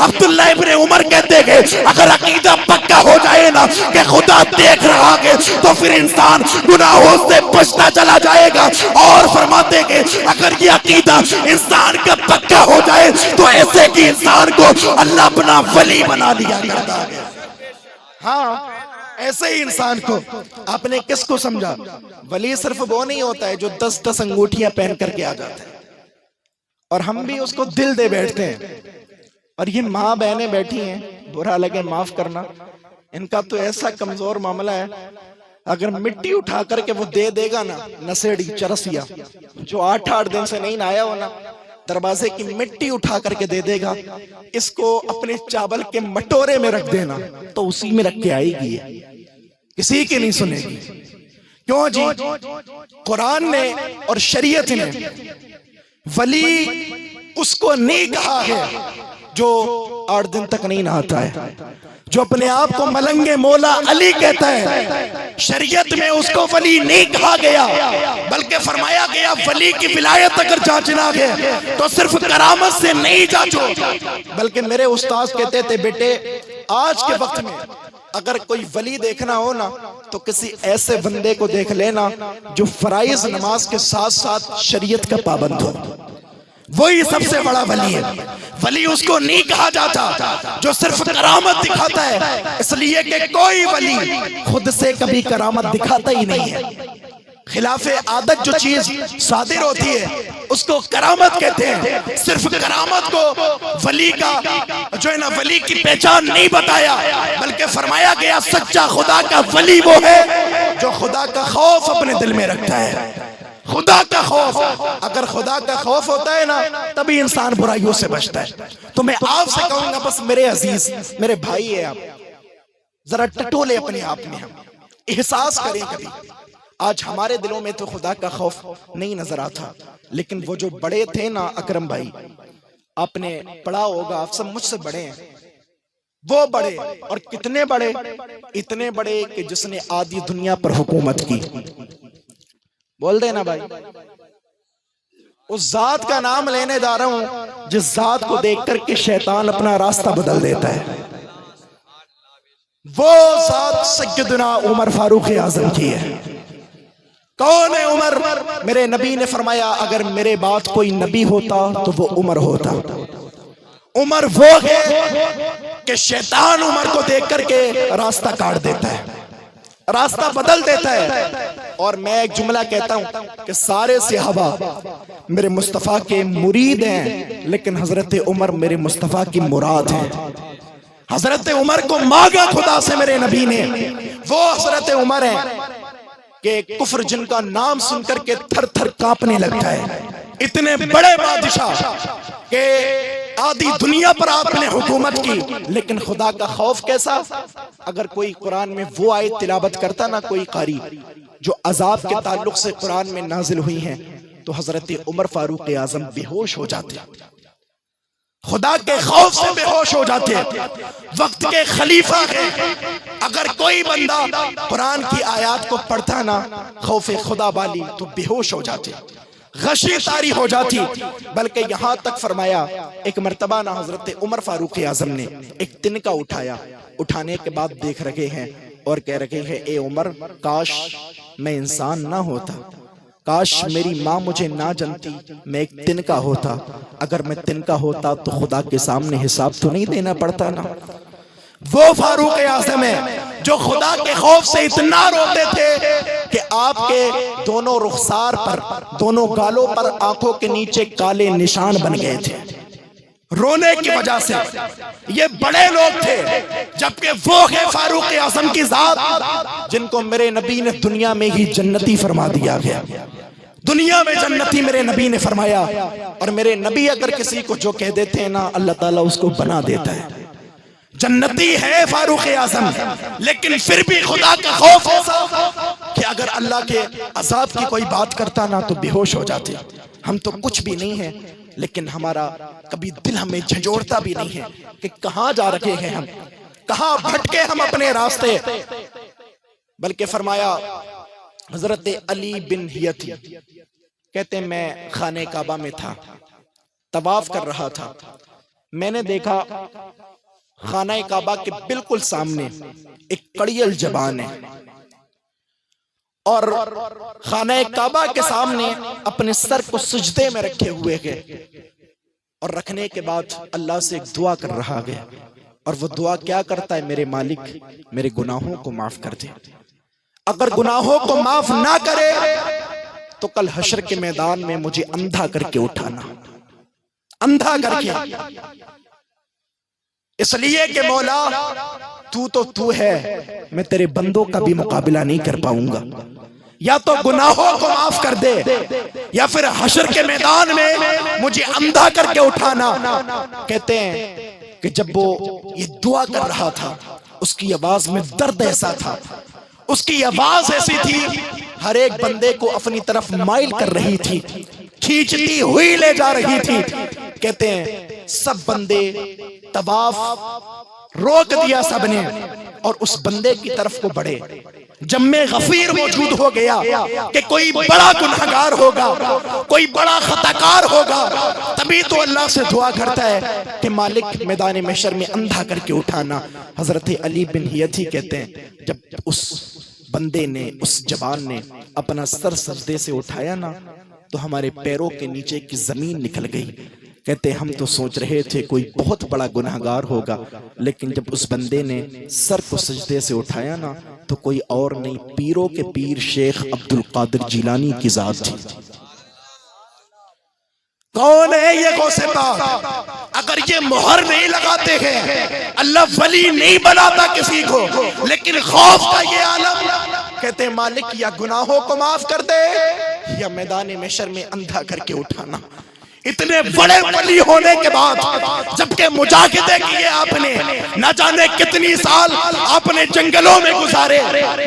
عبداللہ ابن عمر کہتے گئے اگر عقیدہ پکا ہو جائے نا کہ خدا دیکھ رہا ہے تو پھر انسان گناہوں سے بچتا چلا جائے گا، اور فرماتے کہ اگر یہ عقیدہ انسان کا پکا ہو جائے تو ایسے کہ انسان کو اللہ اپنا ولی بنا لیا کرتا ہے۔ ہاں ایسے ہی انسان کو آپ نے کس کو سمجھا؟ ولی صرف وہ نہیں ہوتا ہے جو 10 انگوٹھیاں پہن کر کے آ جاتا ہے اور ہم بھی اس کو دل دے بیٹھتے ہیں، اور یہ ماں بہنیں بیٹھی ہیں، برا لگے معاف کرنا، ان کا تو ایسا کمزور معاملہ ہے، اگر مٹی اٹھا کر کے وہ دے دے گا نا، نسیڑی چرسیا جو 8 دن سے نہیں نہایا ہونا، دروازے کی مٹی اٹھا کر کے دے دے گا، اس کو اپنے چاول کے مٹورے میں رکھ دینا تو اسی میں رکھ کے آئے گی، کسی کی نہیں سنے گی۔ کیوں جی؟ قرآن نے اور شریعت نے ولی اس کو نہیں کہا ہے جو 8 دن تک نہیں نہاتا ہے، جو اپنے آپ کو ملنگ مولا علی کہتا ہے، شریعت میں اس کو ولی نہیں کہا گیا، بلکہ فرمایا گیا ولی کی ولایت اگر جانچنا ہے تو صرف کرامت سے نہیں جانچو، بلکہ میرے استاذ کہتے تھے بیٹے آج کے وقت میں اگر کوئی ولی دیکھنا ہو نا تو کسی ایسے بندے کو دیکھ لینا جو فرائض نماز کے ساتھ ساتھ شریعت کا پابند ہو، وہی سب سے بڑا ولی ہے۔ ولی اس کو نہیں کہا جاتا جو صرف کرامت دکھاتا ہے، اس لیے کہ کوئی ولی خود سے کبھی کرامت دکھاتا ہی نہیں ہے، خلاف عادت جو چیز صادر ہوتی ہے اس کو کرامت کہتے ہیں۔ صرف کرامت کو ولی کا جو ہے نا ولی کی پہچان نہیں بتایا، بلکہ فرمایا گیا سچا خدا کا ولی وہ ہے جو خدا کا خوف اپنے دل میں رکھتا ہے۔ خدا کا خوف، اگر خدا کا خوف ہوتا ہے نا تبھی انسان برائیوں سے بچتا ہے۔ تو میں آپ سے کہوں گا بس میرے عزیز، میرے بھائی ہیں آپ، ذرا ٹٹولے اپنے آپ میں، ہم احساس کریں کبھی۔ آج ہمارے دلوں میں تو خدا کا خوف نہیں نظر آتا، لیکن وہ جو بڑے تھے نا اکرم بھائی، آپ نے پڑھا ہوگا، آپ سب مجھ سے بڑے ہیں، وہ بڑے اور کتنے بڑے، اتنے بڑے کہ جس نے آدھی دنیا پر حکومت کی، بول دینا بھائی، اس ذات کا نام لینے جا رہا ہوں جس ذات کو دیکھ کر کے شیطان اپنا راستہ بدل دیتا ہے، وہ ذات سیدنا عمر فاروق اعظم کی ہے۔ کون ہے عمر؟ میرے نبی نے فرمایا اگر میرے بعد کوئی نبی ہوتا تو وہ عمر ہوتا۔ عمر وہ ہے کہ شیطان عمر کو دیکھ کر کے راستہ کاٹ دیتا ہے، راستہ بدل دیتا ہے۔ اور میں ایک جملہ کہتا ہوں کہ سارے صحابہ میرے مصطفیٰ کے مرید ہیں، لیکن حضرت عمر میرے مصطفیٰ کی مراد ہیں۔ حضرت عمر کو مانگا خدا سے میرے نبی نے، وہ حضرت عمر ہیں کہ کفر جن کا نام سن کر کے تھر تھر کانپنے لگتا ہے، اتنے بڑے بادشاہ کہ آدھی دنیا پر آپ نے حکومت کی، لیکن خدا کا خوف کیسا؟ اگر کوئی قرآن میں وہ آیت تلاوت کرتا نا کوئی قاری جو عذاب کے تعلق سے قرآن میں نازل ہوئی ہیں تو حضرت عمر فاروق اعظم بے ہوش ہو جاتے، خدا کے خوف سے بے ہوش ہو جاتے، وقت کے خلیفہ ہیں۔ اگر کوئی بندہ قرآن کی آیات کو پڑھتا نا خوف خدا والی تو بے ہوش ہو جاتے، غشی طاری ہو جاتی، بلکہ یہاں تک فرمایا ایک مرتبہ نا حضرت عمر فاروق اعظم نے ایک تنکا اٹھایا، اٹھانے کے بعد دیکھ رہے ہیں اور کہہ رہے ہیں اے عمر کاش میں انسان نہ ہوتا، کاش میری ماں مجھے نہ جانتی، میں ایک تنکا ہوتا، اگر میں تنکا ہوتا تو خدا کے سامنے حساب تو نہیں دینا پڑتا نا۔ وہ فاروق اعظم ہے جو خدا کے خوف سے اتنا روتے تھے کہ آپ کے دونوں رخسار پر، دونوں گالوں پر آنکھوں کے نیچے کالے نشان بن گئے تھے رونے کی وجہ سے۔ یہ بڑے لوگ تھے، جبکہ وہ ہے فاروق اعظم کی ذات جن کو میرے نبی نے دنیا میں ہی جنتی فرما دیا گیا، دنیا میں جنتی میرے نبی نے فرمایا، اور میرے نبی اگر کسی کو جو کہہ دیتے ہیں نا اللہ تعالیٰ اس کو بنا دیتا ہے۔ جنتی ہے فاروق اعظم، لیکن پھر بھی خدا کا خوف ایسا کہ اگر اللہ کے عذاب کی کوئی بات کرتا نا تو بے ہوش ہو جاتے۔ ہم تو کچھ بھی نہیں ہیں، لیکن ہمارا کبھی دل ہمیں جھنجھوڑتا بھی نہیں ہے کہ کہاں جا رکھے ہیں ہم، کہاں بھٹکے ہم اپنے راستے۔ بلکہ فرمایا حضرت علی بن حیتی کہتے ہیں میں خانہ کعبہ میں تھا، طواف کر رہا تھا، میں نے دیکھا خانہ کعبہ کے بالکل سامنے ایک کڑیل زبان ہے، اور خانہ کعبہ کے سامنے اپنے سر کو سجدے میں رکھے ہوئے گئے، اور رکھنے کے بعد اللہ سے ایک دعا کر رہا گیا، اور وہ دعا کیا کرتا ہے؟ میرے مالک میرے گناہوں کو معاف کر دے، اگر گناہوں کو معاف نہ کرے تو کل حشر کے میدان میں مجھے اندھا کر کے اٹھانا، اندھا کر کے، اس لیے کہ مولا تو ہے، میں تیرے بندوں کا بھی مقابلہ نہیں کر پاؤں گا، یا تو گناہوں کو معاف کر دے یا پھر حشر کے میدان میں مجھے اندھا کر کے اٹھانا۔ کہتے ہیں کہ جب وہ یہ دعا کر رہا تھا اس کی آواز میں درد ایسا تھا، اس کی آواز ایسی تھی ہر ایک بندے کو اپنی طرف مائل کر رہی تھی، کھینچتی ہوئی لے جا رہی تھی۔ کہتے ہیں سب بندے طواف روک دیا سب نے، اور اس بندے کی طرف کو بڑھے۔ جمع غفیر موجود ہو گیا کہ کوئی بڑا گنہگار ہوگا، کوئی بڑا خطاکار ہوگا، تبھی تو اللہ سے دعا کرتا ہے کہ مالک میدان محشر میں اندھا کر کے اٹھانا۔ حضرت علی بن حیتی کہتے ہیں جب اس بندے نے، اس جوان نے اپنا سر سجدے سے اٹھایا نا تو ہمارے پیروں کے نیچے کی زمین نکل گئی۔ کہتے ہم تو سوچ رہے تھے کوئی بہت بڑا گنہگار ہوگا، لیکن جب اس بندے نے سر کو سجدے سے اٹھایا نا تو کوئی اور نہیں، پیروں کے پیر شیخ عبد القادر جیلانی کی ذات تھی۔ کون ہے یہ غوث پاک؟ اگر یہ مہر نہیں لگاتے ہیں، اللہ ولی نہیں بناتا کسی کو، لیکن خوف کا یہ عالم، کہتے ہیں مالک یا گناہوں کو معاف کر دے یا میدان محشر میں اندھا کر کے اٹھانا۔ اتنے بڑے ولی ہونے کے بعد جبکہ مجاہدے کیے آپ نے، نہ جانے کتنی سال آپ نے جنگلوں میں گزارے،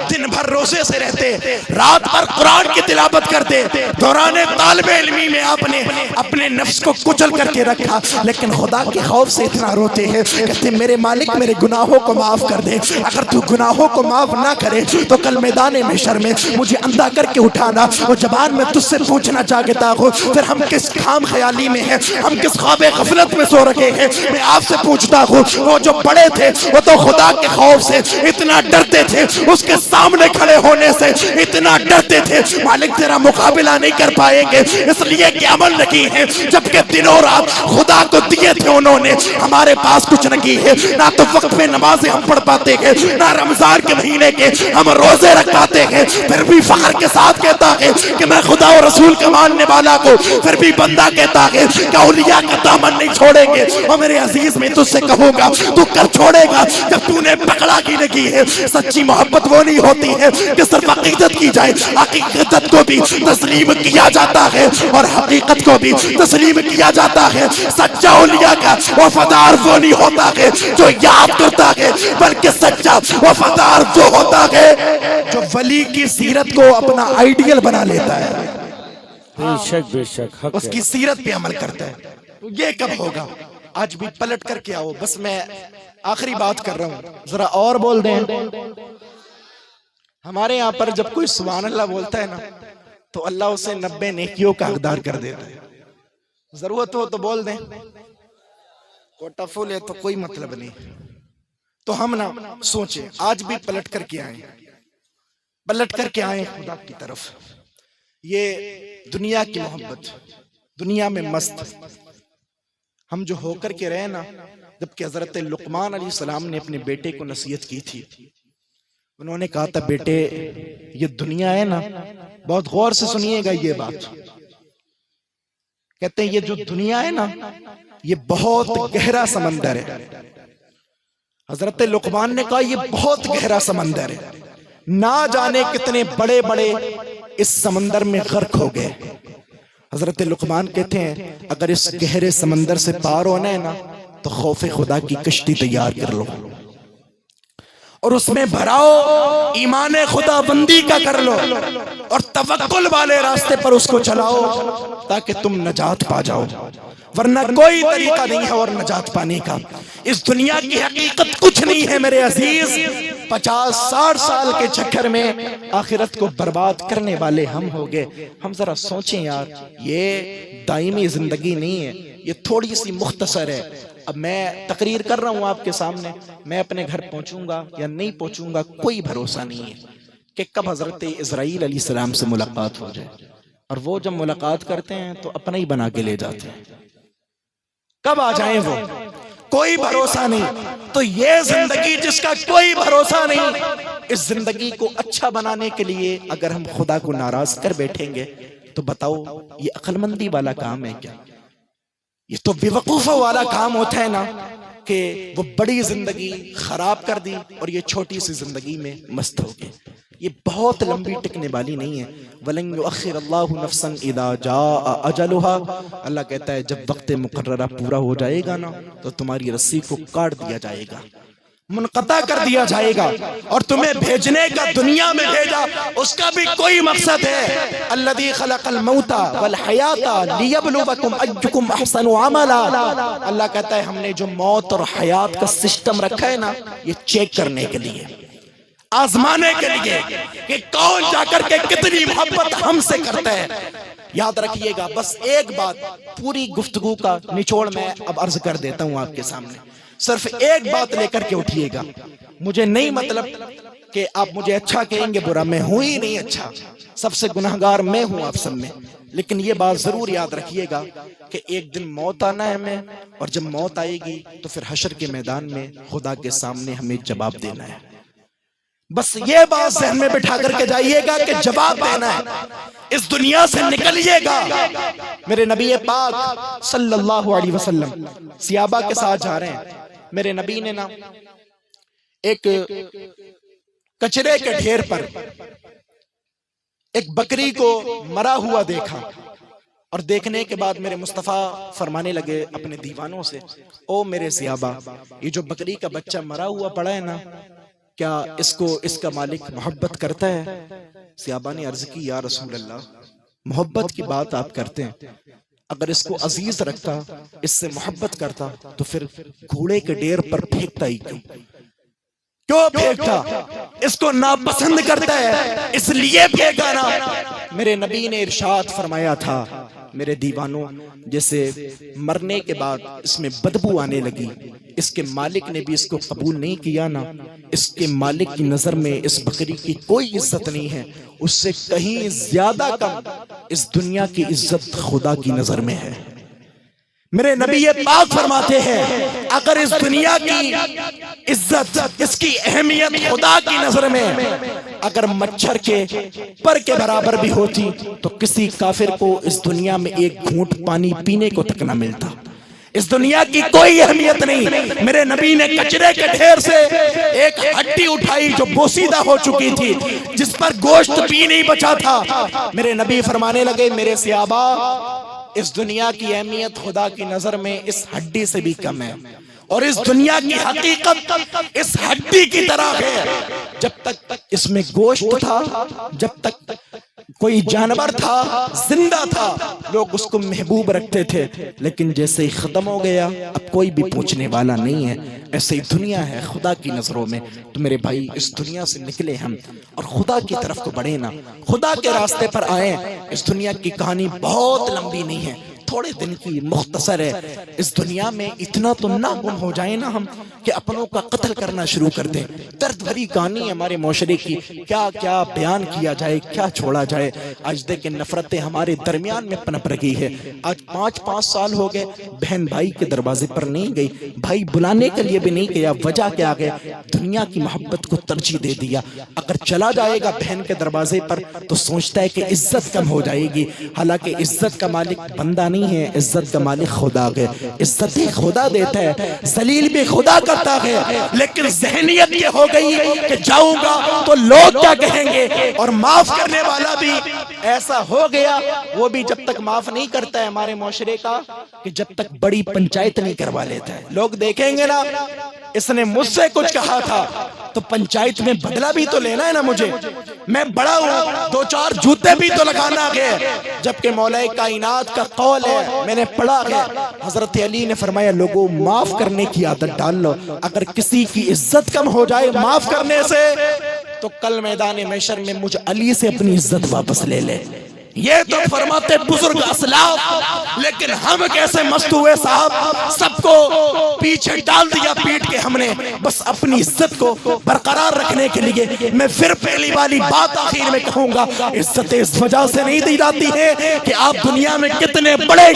دن بھر روزے سے رہتے، رات بھر قرآن کی تلاوت کرتے، دوران طالب علمی میں آپ نے اپنے نفس کو کچل کر کے رکھا، لیکن خدا کے خوف سے اتنا روتے ہیں، کہتے میرے مالک میرے گناہوں کو معاف کر دے، اگر تو گناہوں کو معاف نہ کرے تو کل میدان محشر میں مجھے اندھا کر کے اٹھانا۔ وہ جبان میں تجھ سے پوچھنا چاہتا ہوں پھر ہم کس خام خیالی میں ہیں، ہم کس خواب غفلت میں سو رکھے ہیں؟ میں آپ سے پوچھتا ہوں وہ جو بڑے تھے وہ تو خدا کے خوف سے اتنا ڈرتے تھے، اس کے سامنے کھڑے ہونے سے اتنا ڈرتے تھے، مالک تیرا مقابلہ نہیں کر پائیں گے، اس لیے کہ عمل نہیں ہے، جبکہ دنوں رات خدا کو دیے تھے انہوں نے۔ ہمارے پاس کچھ نہیں ہے، نہ تو وقت میں نمازیں ہم پڑھ پاتے ہیں، نہ رمضان کے مہینے کے ہم روزے رکھ پاتے ہیں، پھر بھی فخر کے ساتھ کہتا ہے کہ میں خدا اور رسول کے ماننے والا کو، پھر بھی بندہ کہتا ہے کہ اولیاء کا دامن نہیں چھوڑیں گے۔ اور میرے عزیز میں تجھ سے کہوں گا تو کر چھوڑے گا جب تو نے پکڑا کی لگی ہے۔ سچی محبت وہ نہیں ہوتی ہے کہ صرف عقیدت کی جائے، حقیقت کو بھی تسلیم کیا جاتا ہے اور حقیقت کو بھی تسلیم کیا جاتا ہے۔ سچا اولیاء کا وفادار وہ نہیں ہوتا ہے جو یاد کرتا ہے، بلکہ سچا وفادار وہ ہوتا ہے جو ولی کی سیرت کو اپنا آئیڈیل بنا لیتا ہے، بے شک بے شک، حق اس کی سیرت پہ عمل کرتا ہے۔ تو یہ کب ہوگا؟ آج بھی پلٹ کر کے آؤ، بس میں آخری بات کر رہا ہوں، ذرا اور بول دیں۔ ہمارے یہاں پر جب کوئی سبحان اللہ بولتا ہے نا تو اللہ اسے 90 نیکیوں کا حقدار کر دیتا ہے۔ ضرورت ہو تو بول دیں، کوٹا فل ہے تو کوئی مطلب نہیں۔ تو ہم نا سوچیں، آج بھی پلٹ کر کے آئیں، پلٹ کر کے آئیں خدا کی طرف۔ یہ دنیا کی محبت، دنیا میں مست ہم جو ہو کر کے رہے نا، جبکہ حضرت لقمان علیہ السلام نے اپنے بیٹے کو نصیحت کی تھی، انہوں نے کہا تھا بیٹے یہ دنیا ہے نا، بہت غور سے سنیے گا یہ بات، کہتے ہیں یہ جو دنیا ہے نا یہ بہت گہرا سمندر ہے۔ حضرت لقمان نے کہا یہ بہت گہرا سمندر ہے، نہ جانے کتنے بڑے بڑے اس سمندر میں غرق ہو گئے۔ حضرت لقمان کہتے ہیں اگر اس گہرے سمندر سے پار ہونا ہے نا تو خوف خدا کی کشتی تیار کر لو اور اس میں بھراؤ، ایمان خدا بندی کا کر لو اور توکل والے راستے پر اس کو چلاؤ تاکہ تم نجات پا جاؤ، ورنہ کوئی طریقہ نہیں ہے اور نجات پانے کا۔ اس دنیا کی حقیقت کچھ نہیں ہے میرے عزیز، 50-60 سال کے چکر میں آخرت کو برباد کرنے والے ہم ہو گئے۔ ہم ذرا سوچیں یار، یہ دائمی زندگی نہیں ہے، یہ تھوڑی سی مختصر ہے۔ اب میں تقریر کر رہا ہوں آپ کے سامنے، میں اپنے گھر پہنچوں گا یا نہیں پہنچوں گا کوئی بھروسہ نہیں ہے کہ کب حضرت اسرائیل علیہ السلام سے ملاقات ہو جائے، اور وہ جب ملاقات کرتے ہیں تو اپنا ہی بنا کے لے جاتے ہیں، کب آ جائیں وہ کوئی بھروسہ نہیں۔ تو یہ زندگی جس کا کوئی بھروسہ نہیں، اس زندگی کو اچھا بنانے کے لیے اگر ہم خدا کو ناراض کر بیٹھیں گے تو بتاؤ یہ عقل مندی والا کام ہے کیا؟ یہ تو بے وقوفوں والا کام ہوتا ہے نا، کہ وہ بڑی زندگی خراب کر دی اور یہ چھوٹی سی زندگی میں مست ہو گئے۔ یہ بہت لمبی ٹکنے والی نہیں ہے۔ وَلَن يُؤَخِّرَ اللَّهُ نَفْسًا إِذَا جَاءَ أَجَلُهَا، اللہ کہتا ہے جب وقت مقررہ پورا ہو جائے گا نا تو تمہاری رسی کو کاٹ دیا جائے گا، منقطع کر دیا جائے گا، اور تمہیں بھیجنے کا دنیا میں بھیجا اس کا بھی کوئی مقصد ہے۔ الذی خلق الموت والحیات لیبلوکم ایکم احسن عملا، اللہ کہتا ہے ہم نے جو موت اور حیات کا سسٹم رکھا ہے نا یہ چیک کرنے کے لیے، آزمانے کے لیے کہ کون جا کر کے کتنی محبت ہم سے کرتا ہے۔ یاد رکھیے گا، بس ایک بات پوری گفتگو کا نچوڑ میں اب عرض کر دیتا ہوں آپ کے سامنے، صرف ایک بات لے کر کے اٹھیے گا۔ مجھے نہیں مطلب کہ آپ مجھے اچھا کہیں گے، برا میں ہوں ہی نہیں اچھا، سب سے گناہگار میں ہوں آپ سب میں، لیکن یہ بات ضرور یاد رکھیے گا کہ ایک دن موت آنا ہے ہمیں، اور جب موت آئے گی تو پھر حشر کے میدان میں خدا کے سامنے ہمیں جواب دینا ہے۔ بس یہ بات ذہن میں بٹھا کر کے جائیے گا کہ جواب دینا ہے، اس دنیا سے نکلیے گا۔ میرے نبی پاک صلی اللہ علیہ وسلم صحابہ کے ساتھ جا رہے ہیں، میرے نبی نے نا ایک کچرے کے ڈھیر پر ایک بکری کو مرا ہوا دیکھا، اور دیکھنے کے بعد میرے مصطفیٰ فرمانے لگے اپنے دیوانوں سے، او میرے صحابہ، یہ جو بکری کا بچہ مرا ہوا پڑا ہے نا، کیا اس کا مالک محبت کرتا ہے؟ صحابہ نے عرض کی یا رسول اللہ، محبت کی بات آپ کرتے ہیں، اگر اس کو عزیز رکھتا، اس سے محبت کرتا تو پھر گھوڑے کے ڈیر پر پھینکتا ہی کیوں پھینکتا؟ اس کو ناپسند کرتا ہے اس لیے پھینکا نا۔ میرے نبی نے ارشاد فرمایا تھا، میرے دیوانوں، جیسے مرنے کے بعد اس میں بدبو آنے لگی، اس کے مالک نے بھی اس کو قبول نہیں کیا نا، اس کے مالک کی نظر میں اس بکری کی کوئی عزت نہیں ہے، اس سے کہیں زیادہ کم اس دنیا کی عزت خدا کی نظر میں ہے۔ میرے نبی پاک فرماتے ہیں اگر اس دنیا کی عزت، اس کی اہمیت خدا کی نظر میں اگر مچھر کے پر کے برابر بھی ہوتی تو کسی کافر کو اس دنیا میں ایک گھونٹ پانی پینے کو تک نہ ملتا۔ اس دنیا کی کوئی اہمیت نہیں۔ میرے نبی نے کچرے کے ڈھیر سے ایک ہڈی اٹھائی جو بوسیدہ ہو چکی تھی، جس پر گوشت بھی نہیں بچا تھا۔ میرے نبی فرمانے لگے میرے صحابہ، اس دنیا کی اہمیت خدا کی نظر میں اس ہڈی سے بھی کم ہے، اور اس دنیا کی حقیقت اس ہڈی کی طرح ہے۔ جب تک اس میں گوشت تھا، جب تک کوئی جانور تھا، زندہ تھا، لوگ اس کو محبوب رکھتے تھے، لیکن جیسے ہی ختم ہو گیا اب کوئی بھی پوچھنے والا نہیں ہے۔ ایسے ہی دنیا ہے خدا کی نظروں میں۔ تو میرے بھائی، اس دنیا سے نکلے ہم اور خدا کی طرف کو بڑھے نا، خدا کے راستے پر آئیں۔ اس دنیا کی کہانی بہت لمبی نہیں ہے، تھوڑے دن کی مختصر ہے۔ اس دنیا میں اتنا تو نہ گم ہو جائیں نا ہم کہ اپنوں کا قتل کرنا شروع کر دیں۔ درد بھری کہانی ہے ہمارے معاشرے کی، کیا کیا بیان کیا جائے، کیا چھوڑا جائے۔ آج دیکھیں نفرتیں ہمارے درمیان میں پنپ رہی ہے۔ آج 5 سال ہو گئے بہن بھائی کے دروازے پر نہیں گئی، بھائی بلانے کے لیے بھی نہیں گیا۔ وجہ کیا ہے؟ دنیا کی محبت کو ترجیح دے دیا۔ اگر چلا جائے گا بہن کے دروازے پر تو سوچتا ہے کہ عزت کم ہو جائے گی، حالانکہ عزت کا مالک بندہ نہیں ہے، عزت کا مالک خدا ہے۔ عزت ہی خدا دیتا ہے، ذلیل بھی خدا کرتا ہے، لیکن ذہنیت یہ ہو گئی کہ جاؤں گا تو لوگ کیا کہیں گے۔ اور معاف کرنے والا بھی ایسا ہو گیا، وہ بھی جب تک معاف نہیں کرتا ہے ہمارے معاشرے کا کہ جب تک بڑی پنچایت نہیں کروا لیتا ہے۔ لوگ دیکھیں گے نا اس نے مجھ سے کچھ کہا تھا تو پنچایت میں بدلہ بھی تو لینا ہے نا مجھے، میں بڑا ہوں، 2-4 جوتے بھی تو لگانا ہے۔ جبکہ مولا کائنات کا قول ہے، میں نے پڑھا ہے، حضرت علی نے فرمایا لوگوں معاف کرنے کی عادت ڈال لو۔ اگر کسی کی عزت کم ہو جائے معاف کرنے سے تو کل میدان محشر میں مجھ علی سے اپنی عزت واپس لے لے۔ یہ تو فرماتے بزرگ اسلاف، لیکن ہم کیسے مست ہوئے صاحب، سب کو پیچھے ڈال دیا پیٹ کے ہم نے بس اپنی عزت کو برقرار رکھنے کے لیے۔ میں پھر پہلی والی بات آخر میں کہوں گا، عزت اس وجہ سے نہیں دی جاتی ہے کہ آپ دنیا میں کتنے بڑے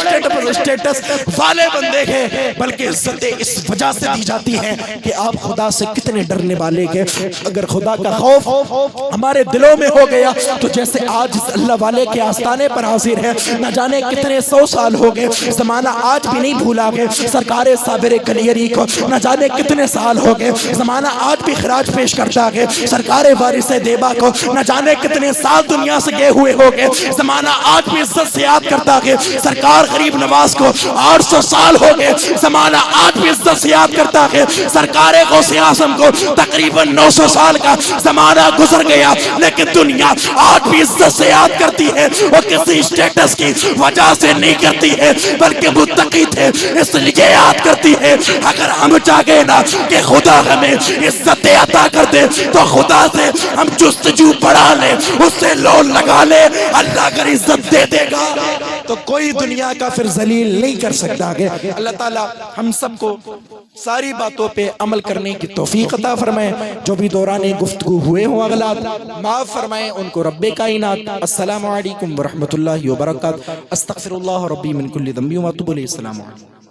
اسٹیٹس والے بندے ہیں، بلکہ عزت اس وجہ سے دی جاتی ہے کہ آپ خدا سے کتنے ڈرنے والے ہیں۔ اگر خدا کا خوف ہمارے دلوں میں ہو گیا تو جیسے آج اس اللہ والے کے آستانے پر حاضر ہے، نہ جانے کتنے 100 سال ہو گئے، زمانہ آج بھی نہیں بھولا گئے سرکار صابر کلیری کو، نہ جانے کتنے سال ہو گئے، زمانہ آج بھی خراج پیش کرتا ہے سرکار وارث دیبا کو، نہ جانے کتنے سال دنیا سے گئے ہوئے ہو گئے، زمانہ آج بھی عزت سے یاد کرتا ہے سرکار غریب نواز کو، 800 سال ہو گئے، زمانہ آج بھی عزت سے یاد کرتا ہے سرکار غوث اعظم کو، تقریباً 900 سال کا زمانہ گزر گیا لیکن دنیا آج بھی عزت سے یاد کرتی ہے، وہ کسی اسٹیٹس کی وجہ سے نہیں کرتی ہے بلکہ متقی تھے اس لیے یاد کرتی ہے۔ اگر ہم چاہے نا کہ خدا ہمیں عزت عطا کر دے تو خدا سے ہم جستجو بڑھا لیں، اس سے لون لگا لیں، اللہ اگر عزت دے دے گا تو کوئی دنیا کا پھر ذلیل نہیں کر سکتا ہے۔ اللہ تعالیٰ ہم سب کو ساری باتوں پہ عمل کرنے کی توفیق عطا فرمائے، جو بھی دوران گفتگو ہوئے ہوں اغلاط معاف فرمائیں ان کو رب کائنات۔ السلام علیکم ورحمۃ اللہ وبرکاتہ۔ استغفر اللہ ربی من کل ذنب واتوب الیہ۔ السلام علیکم۔